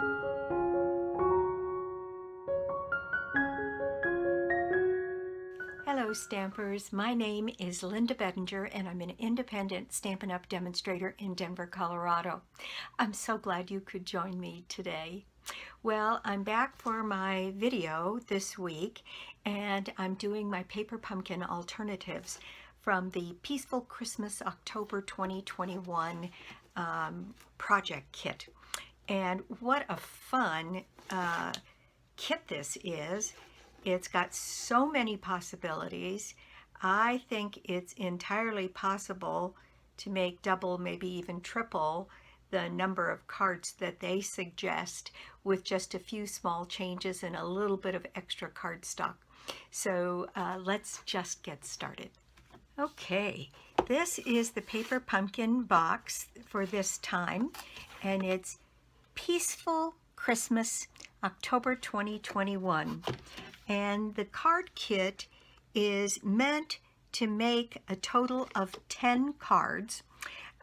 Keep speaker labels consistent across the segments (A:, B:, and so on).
A: Hello Stampers, my name is Linda Bedinger and I'm an independent Stampin' Up! Demonstrator in Denver, Colorado. I'm so glad you could join me today. Well, I'm back for my video this week and I'm doing my paper pumpkin alternatives from the Peaceful Christmas October 2021 project kit. And what a fun kit this is. It's got so many possibilities. I think it's entirely possible to make double, maybe even triple the number of cards that they suggest with just a few small changes and a little bit of extra cardstock. So let's just get started. Okay, this is the paper pumpkin box for this time, and it's Peaceful Christmas October 2021. And the card kit is meant to make a total of 10 cards,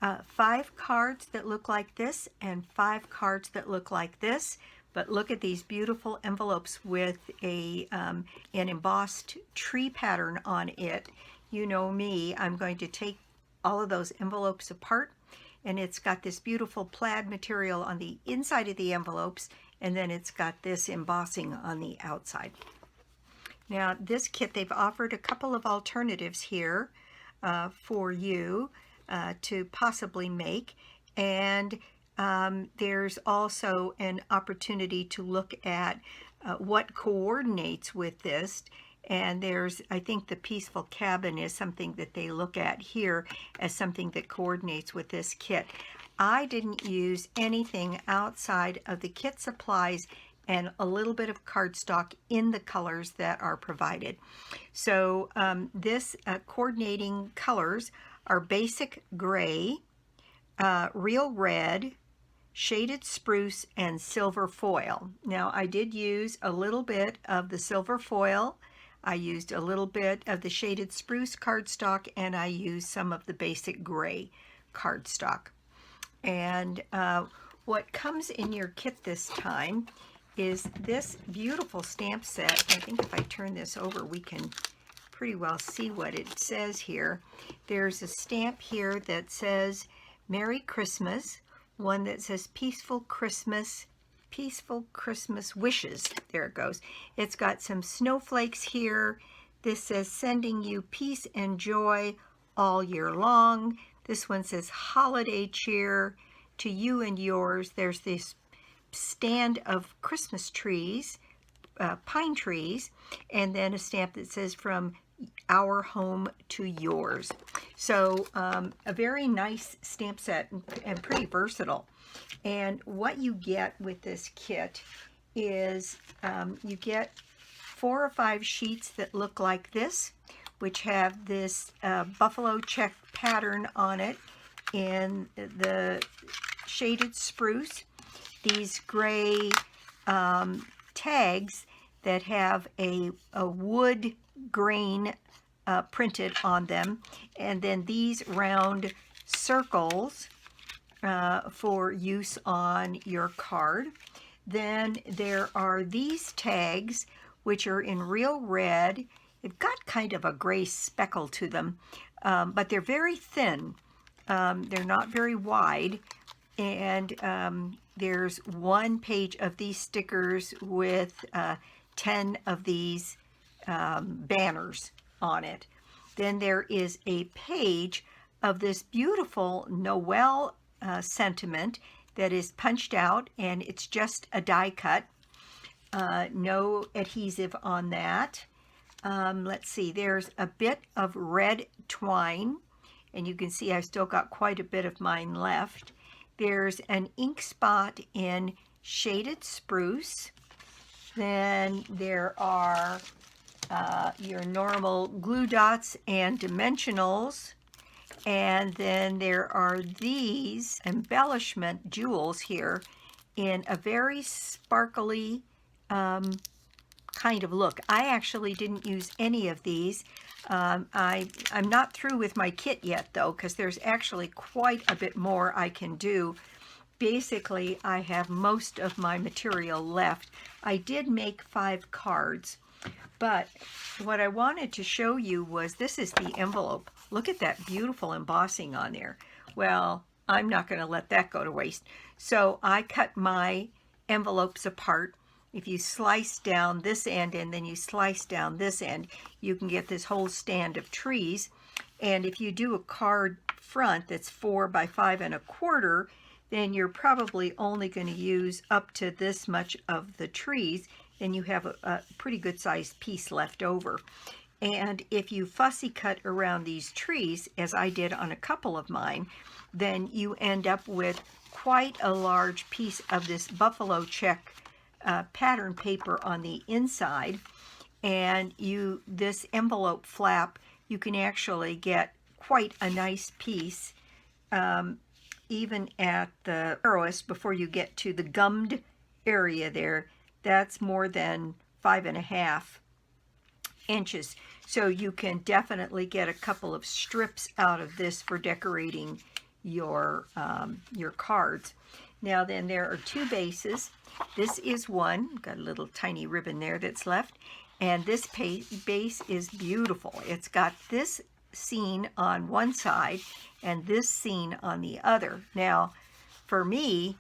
A: 5 cards that look like this and 5 cards that look like this. But look at these beautiful envelopes with an embossed tree pattern on it. You know me, I'm going to take all of those envelopes apart, and it's got this beautiful plaid material on the inside of the envelopes, and then it's got this embossing on the outside. Now this kit, they've offered a couple of alternatives here for you to possibly make, and there's also an opportunity to look at what coordinates with this. And there's, I think the Peaceful Cabin is something that they look at here as something that coordinates with this kit. I didn't use anything outside of the kit supplies and a little bit of cardstock in the colors that are provided. So this coordinating colors are basic gray, real red, shaded spruce, and silver foil. Now I did use a little bit of the silver foil, I used a little bit of the shaded spruce cardstock, and I used some of the basic gray cardstock. And what comes in your kit this time is this beautiful stamp set. I think if I turn this over, we can pretty well see what it says here. There's a stamp here that says Merry Christmas, one that says Peaceful Christmas Wishes. There it goes. It's got some snowflakes here. This says sending you peace and joy all year long. This one says holiday cheer to you and yours. There's this stand of Christmas trees, pine trees, and then a stamp that says from our home to yours. So a very nice stamp set and pretty versatile. And what you get with this kit is you get 4 or 5 sheets that look like this, which have this buffalo check pattern on it in the shaded spruce. These gray tags that have a wood grain printed on them, and then these round circles for use on your card. Then there are these tags, which are in real red. They've got kind of a gray speckle to them, but they're very thin. They're not very wide, and there's 1 page of these stickers with 10 of these banners on it. Then there is a page of this beautiful Noel sentiment that is punched out, and it's just a die cut. No adhesive on that. Let's see, there's a bit of red twine, and you can see I've still got quite a bit of mine left. There's an ink spot in shaded spruce. Then there are your normal glue dots and dimensionals. And then there are these embellishment jewels here in a very sparkly kind of look. I actually didn't use any of these. I'm not through with my kit yet though, because there's actually quite a bit more I can do. basically I have most of my material left. I did make 5 cards, but what I wanted to show you was this is the envelope. Look at that beautiful embossing on there. Well, I'm not going to let that go to waste. So I cut my envelopes apart. If you slice down this end and then you slice down this end, you can get this whole stand of trees. And if you do a card front that's 4 by 5 1/4, then you're probably only going to use up to this much of the trees, and you have a pretty good sized piece left over. And if you fussy cut around these trees, as I did on a couple of mine, then you end up with quite a large piece of this buffalo check pattern paper on the inside. And this envelope flap, you can actually get quite a nice piece, even at the narrowest before you get to the gummed area there. That's more than 5.5 inches. So you can definitely get a couple of strips out of this for decorating your cards. Now then, there are 2 bases. This is one, got a little tiny ribbon there that's left, and this base is beautiful. It's got this scene on one side and this scene on the other. Now, for me,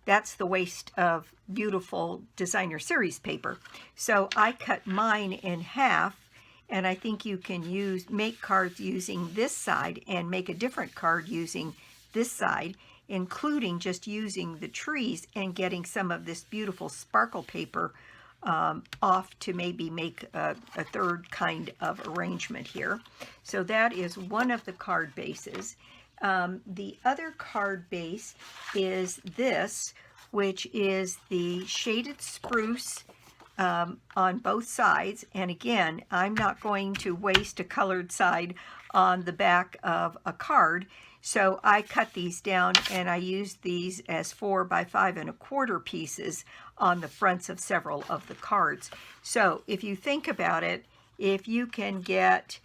A: that's the waste of beautiful designer series paper. So I cut mine in half, and I think you can make cards using this side and make a different card using this side, including just using the trees and getting some of this beautiful sparkle paper off to maybe make a third kind of arrangement here. So that is one of the card bases. The other card base is this, which is the Shaded Spruce on both sides. And again, I'm not going to waste a colored side on the back of a card. So I cut these down and I used these as 4 by 5 1/4 pieces on the fronts of several of the cards. So if you think about it, if you can get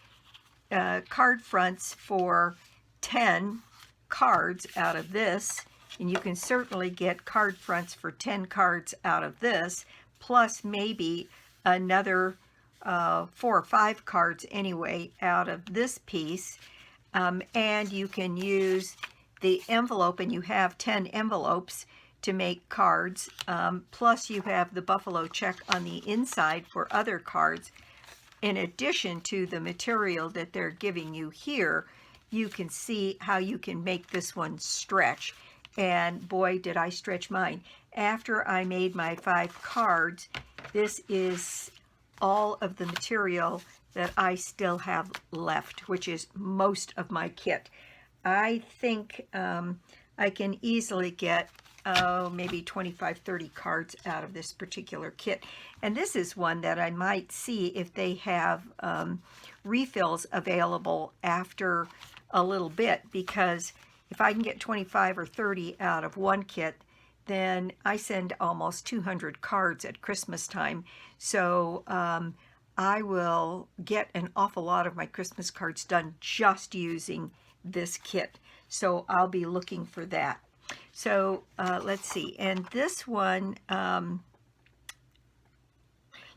A: card fronts for 10 cards out of this, and you can certainly get card fronts for 10 cards out of this, plus maybe another 4 or 5 cards anyway out of this piece. And you can use the envelope, and you have 10 envelopes to make cards, plus you have the buffalo check on the inside for other cards. In addition to the material that they're giving you here, you can see how you can make this one stretch. And boy, did I stretch mine. After I made my 5 cards, this is all of the material that I still have left, which is most of my kit. I think I can easily get maybe 25, 30 cards out of this particular kit. And this is one that I might see if they have refills available after a little bit, because if I can get 25 or 30 out of one kit, then I send almost 200 cards at Christmas time. So I will get an awful lot of my Christmas cards done just using this kit. So I'll be looking for that. So let's see. And this one,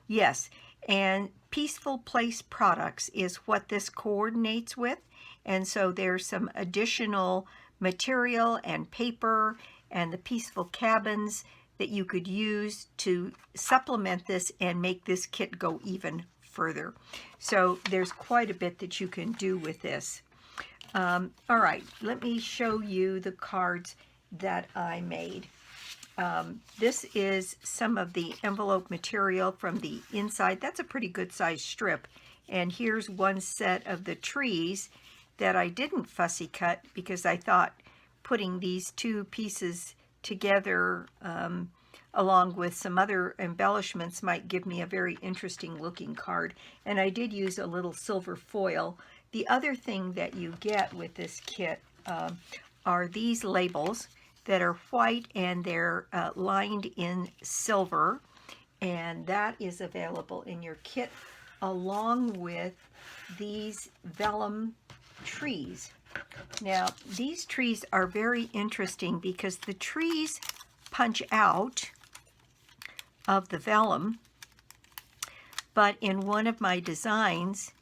A: yes, and Peaceful Place Products is what this coordinates with. And so there's some additional material and paper and the peaceful cabins that you could use to supplement this and make this kit go even further. So there's quite a bit that you can do with this. All right, let me show you the cards that I made. This is some of the envelope material from the inside. That's a pretty good size strip. And here's one set of the trees that I didn't fussy cut because I thought putting these 2 pieces together along with some other embellishments might give me a very interesting looking card. And I did use a little silver foil. The other thing that you get with this kit are these labels that are white, and they're lined in silver, and that is available in your kit along with these Vellum Trees. Now, these trees are very interesting because the trees punch out of the vellum, but in one of my designs,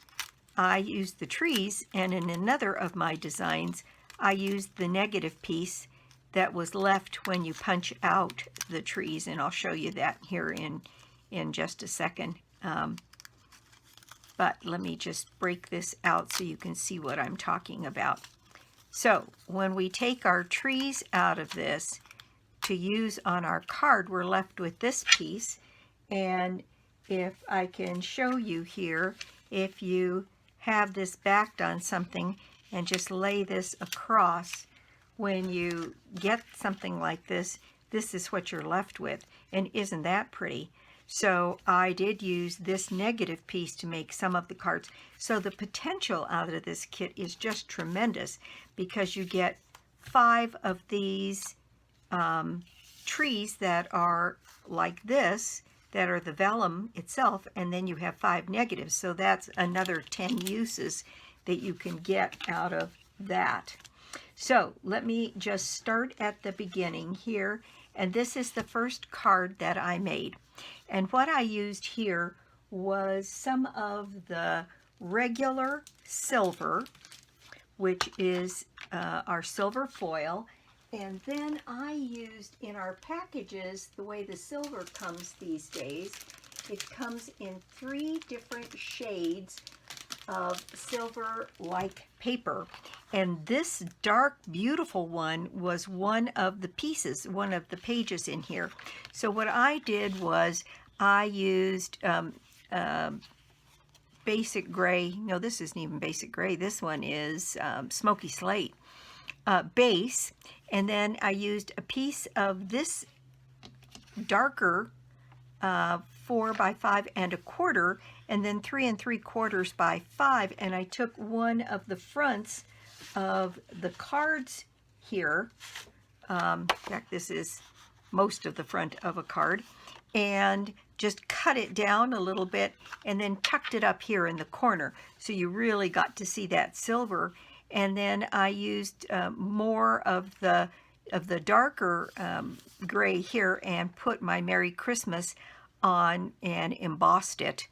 A: I used the trees, and in another of my designs, I used the negative piece that was left when you punch out the trees, and I'll show you that here in just a second. But let me just break this out so you can see what I'm talking about. So when we take our trees out of this to use on our card, we're left with this piece. And if I can show you here, if you have this backed on something and just lay this across, when you get something like this, this is what you're left with. And isn't that pretty? So I did use this negative piece to make some of the cards. So the potential out of this kit is just tremendous because you get 5 of these trees that are like this, that are the vellum itself, and then you have 5 negatives. So that's another 10 uses that you can get out of that. So let me just start at the beginning here. And this is the first card that I made. And what I used here was some of the regular silver, which is our silver foil. And then I used in our packages, the way the silver comes these days, it comes in 3 different shades of silver-like paper. And this dark, beautiful one was one of the pieces, one of the pages in here. So what I did was I used basic gray. No, this isn't even basic gray. This one is Smokey Slate base. And then I used a piece of this darker 4 by 5 1/4, and then 3 3/4 by 5, and I took one of the fronts of the cards here. In fact, this is most of the front of a card, and just cut it down a little bit and then tucked it up here in the corner, so you really got to see that silver. And then I used more of the darker gray here and put my Merry Christmas on and embossed it.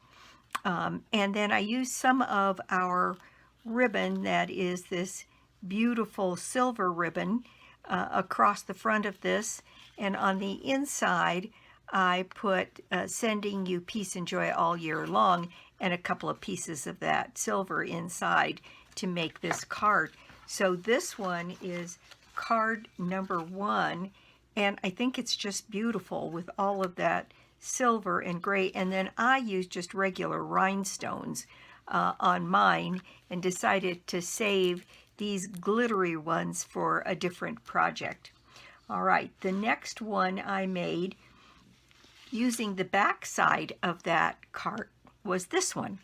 A: And then I used some of our ribbon that is this beautiful silver ribbon across the front of this. And on the inside, I put sending you peace and joy all year long, and a couple of pieces of that silver inside to make this card. So this one is card number 1, and I think it's just beautiful with all of that silver and gray. And then I used just regular rhinestones on mine and decided to save these glittery ones for a different project. All right, the next one I made using the back side of that card was this one.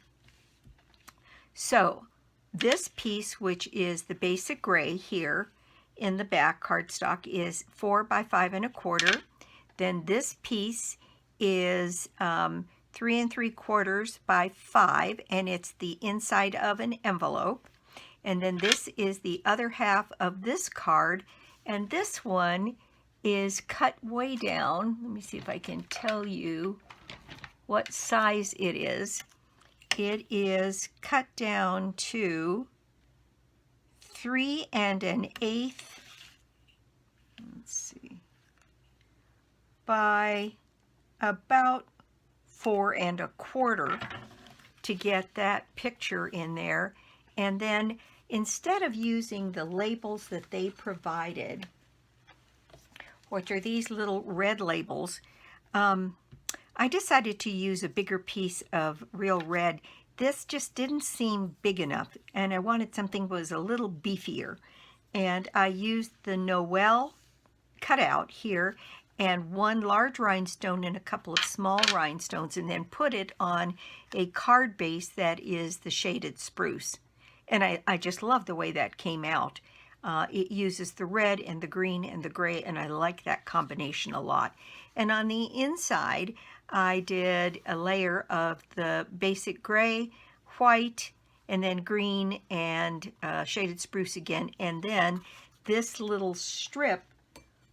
A: So this piece, which is the basic gray here in the back cardstock, is 4 by 5 1/4. Then this piece is 3 3/4 by 5, and it's the inside of an envelope. And then this is the other half of this card, and this one is cut way down. Let me see if I can tell you what size it is. It is cut down to 3 1/8, let's see, by about 4 1/4 to get that picture in there. And then instead of using the labels that they provided, which are these little red labels, I decided to use a bigger piece of real red. This just didn't seem big enough, and I wanted something that was a little beefier. And I used the Noel cutout here and 1 large rhinestone and a couple of small rhinestones, and then put it on a card base that is the Shaded Spruce. And I just love the way that came out. It uses the red and the green and the gray, and I like that combination a lot. And on the inside, I did a layer of the basic gray, white, and then green and shaded spruce again, and then this little strip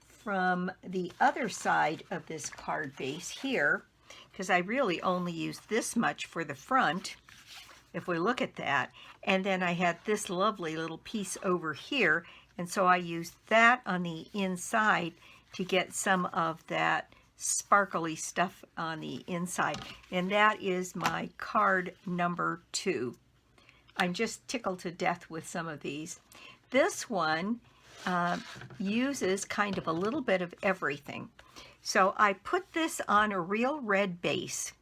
A: from the other side of this card base here, because I really only used this much for the front, if we look at that. And then I had this lovely little piece over here, and so I used that on the inside to get some of that sparkly stuff on the inside. And that is my card number 2. I'm just tickled to death with some of these. This one uses kind of a little bit of everything. So I put this on a real red base.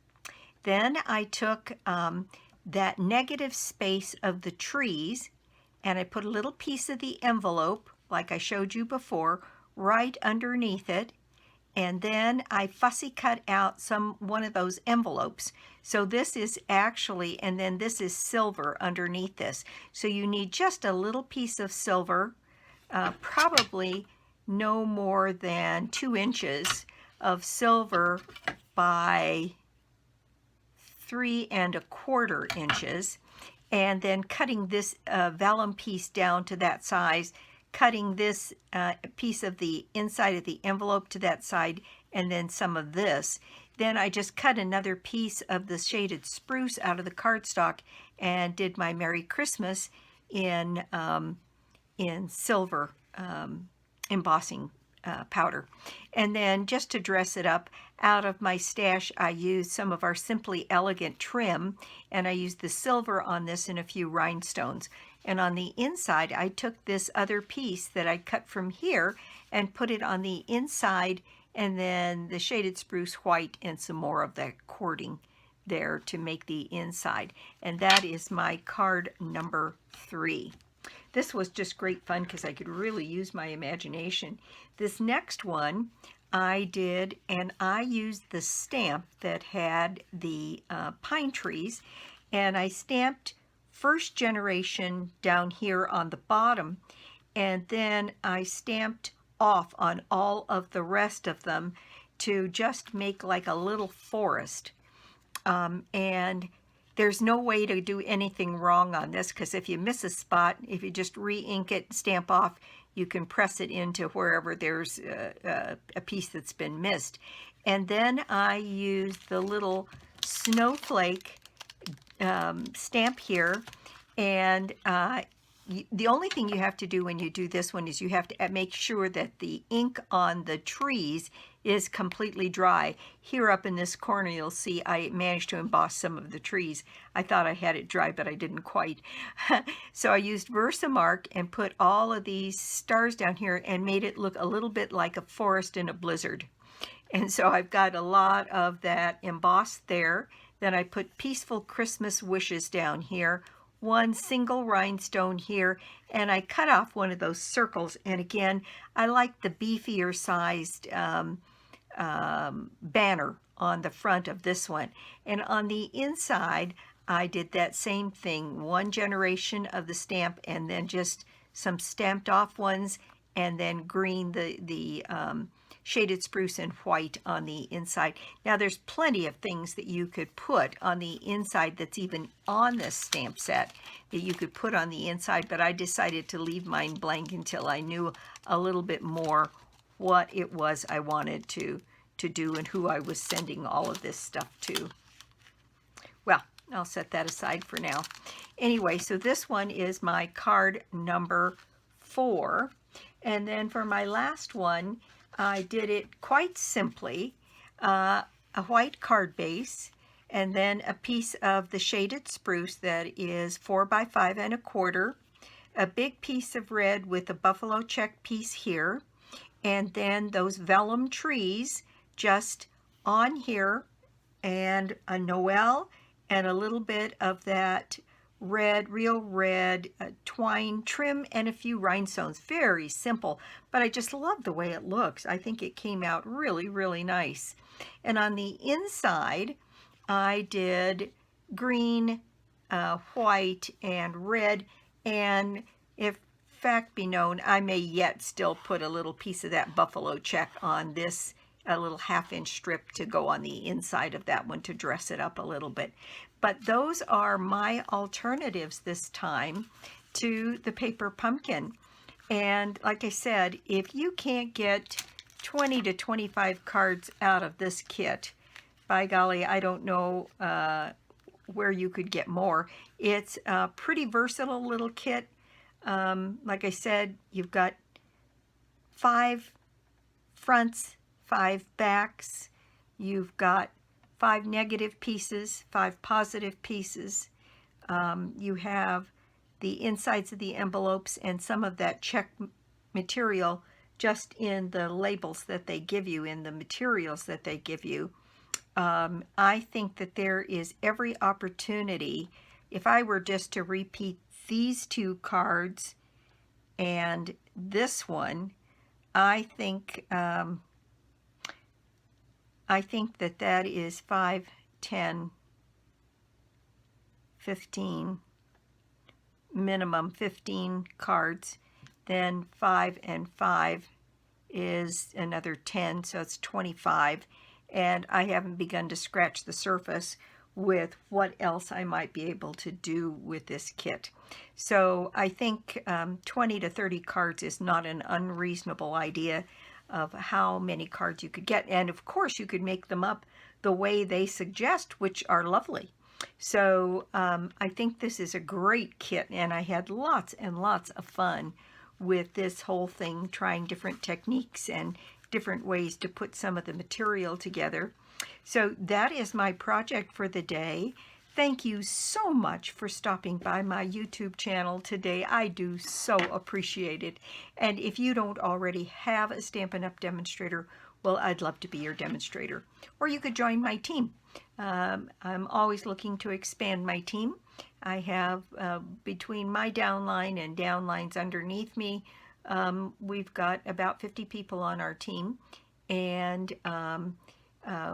A: Then I took that negative space of the trees, and I put a little piece of the envelope, like I showed you before, right underneath it. And then I fussy cut out one of those envelopes. So this is actually, and then this is silver underneath this. So you need just a little piece of silver, probably no more than 2 inches of silver by 3 1/4 inches, and then cutting this vellum piece down to that size, cutting this piece of the inside of the envelope to that side, and then some of this. Then I just cut another piece of the shaded spruce out of the cardstock and did my Merry Christmas in silver embossing powder. And then just to dress it up, out of my stash I used some of our Simply Elegant trim, and I used the silver on this and a few rhinestones. And on the inside I took this other piece that I cut from here and put it on the inside, and then the shaded spruce white and some more of that cording there to make the inside. And that is my card number 3. This was just great fun because I could really use my imagination. This next one I did, and I used the stamp that had the pine trees, and I stamped first generation down here on the bottom, and then I stamped off on all of the rest of them to just make like a little forest. And there's no way to do anything wrong on this, because if you miss a spot, if you just re-ink it, stamp off, you can press it into wherever there's a piece that's been missed. And then I used the little snowflake stamp here, and the only thing you have to do when you do this one is you have to make sure that the ink on the trees is completely dry. Here up in this corner you'll see I managed to emboss some of the trees. I thought I had it dry, but I didn't quite. So I used Versamark and put all of these stars down here and made it look a little bit like a forest in a blizzard. And so I've got a lot of that embossed there. Then I put Peaceful Christmas Wishes down here, one single rhinestone here, and I cut off one of those circles. And again, I like the beefier sized banner on the front of this one. And on the inside, I did that same thing, one generation of the stamp, and then just some stamped off ones, and then green, the shaded spruce and white on the inside. Now there's plenty of things that you could put on the inside that's even on this stamp set that you could put on the inside, but I decided to leave mine blank until I knew a little bit more what it was I wanted to do and who I was sending all of this stuff to. Well, I'll set that aside for now. Anyway, so this one is my card number 4. And then for my last one, I did it quite simply, a white card base, and then a piece of the shaded spruce that is 4 by 5 1/4, a big piece of red with a buffalo check piece here, and then those vellum trees just on here, and a Noel, and a little bit of that red, real red twine trim, and a few rhinestones. Very simple, but I just love the way it looks. I think it came out really, really nice. And on the inside, I did green, white, and red, and if fact be known, I may yet still put a little piece of that buffalo check on this a little 1/2-inch strip to go on the inside of that one to dress it up a little bit. But those are my alternatives this time to the paper pumpkin. And like I said, if you can't get 20 to 25 cards out of this kit, by golly, I don't know where you could get more. It's a pretty versatile little kit. Like I said, you've got 5 fronts, 5 backs. You've got 5 negative pieces, 5 positive pieces. You have the insides of the envelopes and some of that check material just in the labels that they give you, in the materials that they give you. I think that there is every opportunity, if I were just to repeat these 2 cards and this one, I think that that is 5, 10, 15, minimum 15 cards. Then 5 and 5 is another 10, so it's 25. And I haven't begun to scratch the surface with what else I might be able to do with this kit. So I think 20 to 30 cards is not an unreasonable idea of how many cards you could get. And of course you could make them up the way they suggest, which are lovely. So I think this is a great kit, and I had lots and lots of fun with this whole thing, trying different techniques and different ways to put some of the material together. So that is my project for the day. Thank you so much for stopping by my YouTube channel today. I do so appreciate it. And if you don't already have a Stampin' Up! Demonstrator, well, I'd love to be your demonstrator. Or you could join my team. I'm always looking to expand my team. I have, between my downline and downlines underneath me, we've got about 50 people on our team, and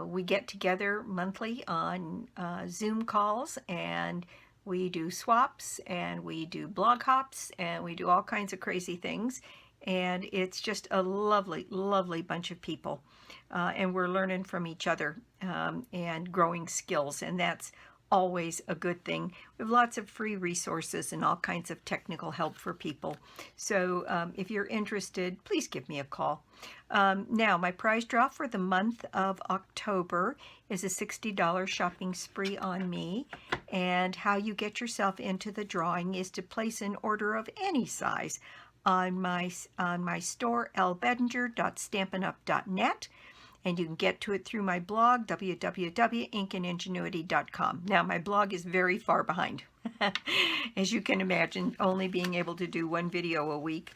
A: we get together monthly on Zoom calls, and we do swaps, and we do blog hops, and we do all kinds of crazy things, and it's just a lovely, lovely bunch of people, and we're learning from each other and growing skills, and that's always a good thing. We have lots of free resources and all kinds of technical help for people. So if you're interested, please give me a call. Now, my prize draw for the month of October is a $60 shopping spree on me. And how you get yourself into the drawing is to place an order of any size on my store, lbedinger.stampinup.net. And you can get to it through my blog, www.inkingenuity.com. Now, my blog is very far behind. As you can imagine, only being able to do 1 video a week,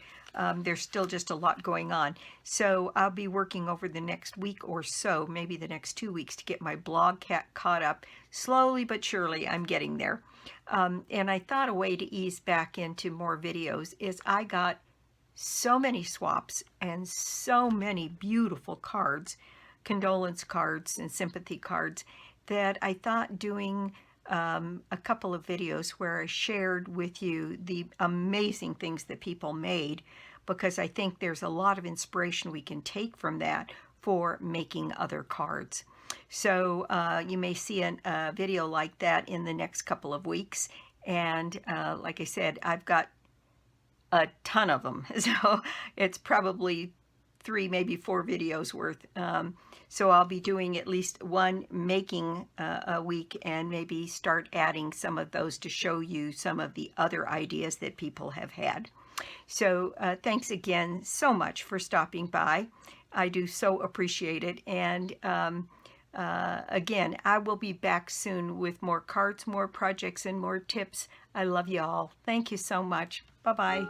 A: there's still just a lot going on. So I'll be working over the next week or so, maybe the next 2 weeks, to get my blog caught up. Slowly but surely, I'm getting there. And I thought a way to ease back into more videos is I got so many swaps and so many beautiful cards, condolence cards and sympathy cards, that I thought doing a couple of videos where I shared with you the amazing things that people made, because I think there's a lot of inspiration we can take from that for making other cards. So you may see a video like that in the next couple of weeks. And like I said, I've got a ton of them. So it's probably 3, maybe 4 videos worth. So I'll be doing at least 1 making a week, and maybe start adding some of those to show you some of the other ideas that people have had. So thanks again so much for stopping by. I do so appreciate it. And again, I will be back soon with more cards, more projects, and more tips. I love you all. Thank you so much. Bye-bye.